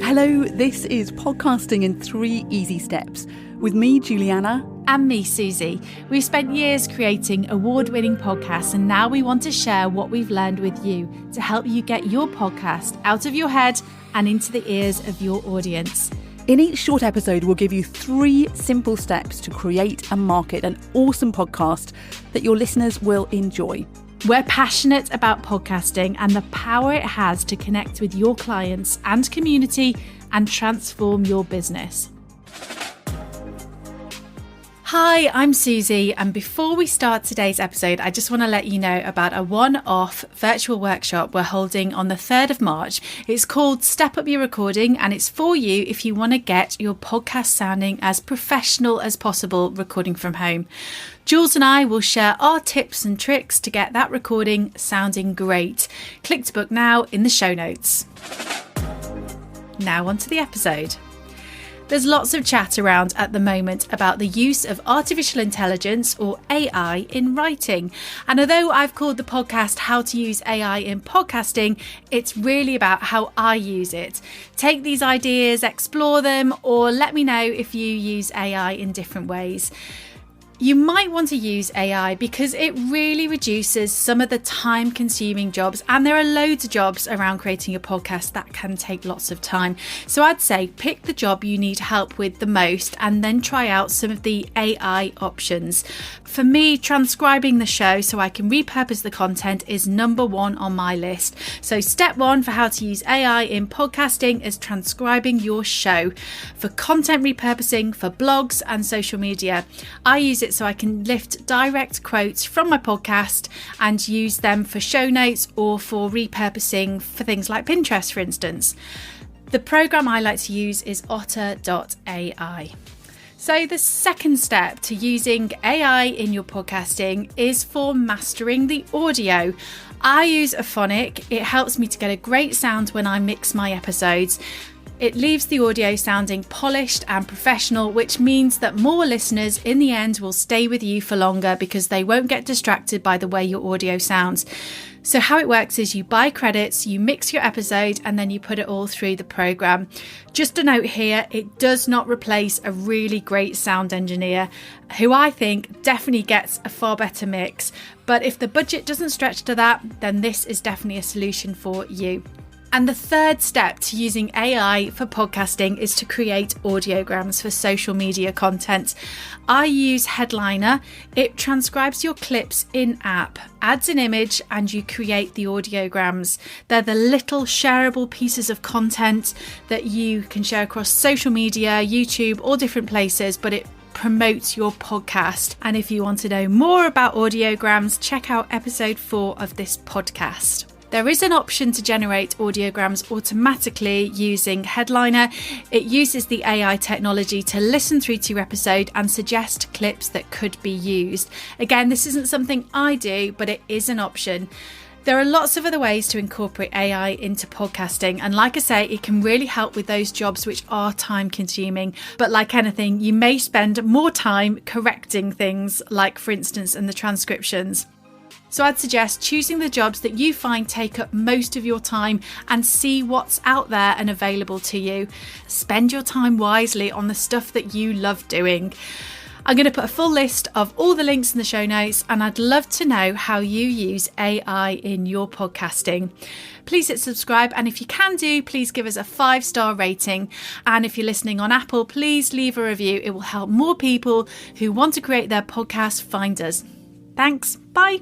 Hello, this is Podcasting in 3 Easy Steps with me, Juliana. And me, Suzi. We've spent years creating award-winning podcasts, and now we want to share what we've learned with you to help you get your podcast out of your head and into the ears of your audience. In each short episode, we'll give you 3 simple steps to create and market an awesome podcast that your listeners will enjoy. We're passionate about podcasting and the power it has to connect with your clients and community and transform your business. Hi, I'm Suzi, and before we start today's episode, I just want to let you know about a one-off virtual workshop we're holding on the 3rd of March. It's called Step Up Your Recording, and it's for you if you want to get your podcast sounding as professional as possible recording from home. Jules and I will share our tips and tricks to get that recording sounding great. Click to book now in the show notes. Now on to the episode. There's lots of chat around at the moment about the use of artificial intelligence or AI in writing. And although I've called the podcast How to Use AI in Podcasting, it's really about how I use it. Take these ideas, explore them, or let me know if you use AI in different ways. You might want to use AI because it really reduces some of the time-consuming jobs, and there are loads of jobs around creating a podcast that can take lots of time. So I'd say pick the job you need help with the most and then try out some of the AI options. For me, transcribing the show so I can repurpose the content is number 1 on my list. So step 1 for how to use AI in podcasting is transcribing your show. For content repurposing, for blogs and social media, I use it so I can lift direct quotes from my podcast and use them for show notes or for repurposing for things like Pinterest, for instance. The program I like to use is otter.ai. So the second step to using AI in your podcasting is for mastering the audio. I use Aphonic. It helps me to get a great sound when I mix my episodes. It leaves the audio sounding polished and professional, which means that more listeners in the end will stay with you for longer because they won't get distracted by the way your audio sounds. So how it works is you buy credits, you mix your episode, and then you put it all through the program. Just a note here, it does not replace a really great sound engineer, who I think definitely gets a far better mix. But if the budget doesn't stretch to that, then this is definitely a solution for you. And the third step to using AI for podcasting is to create audiograms for social media content. I use Headliner. It transcribes your clips in-app, adds an image, and you create the audiograms. They're the little shareable pieces of content that you can share across social media, YouTube, all different places, but it promotes your podcast. And if you want to know more about audiograms, check out episode 4 of this podcast. There is an option to generate audiograms automatically using Headliner. It uses the AI technology to listen through to your episode and suggest clips that could be used. Again, this isn't something I do, but it is an option. There are lots of other ways to incorporate AI into podcasting, and like I say, it can really help with those jobs which are time consuming. But like anything, you may spend more time correcting things, like for instance in the transcriptions. So I'd suggest choosing the jobs that you find take up most of your time and see what's out there and available to you. Spend your time wisely on the stuff that you love doing. I'm going to put a full list of all the links in the show notes, and I'd love to know how you use AI in your podcasting. Please hit subscribe, and if you can do, please give us a 5-star rating. And if you're listening on Apple, please leave a review. It will help more people who want to create their podcast find us. Thanks. Bye.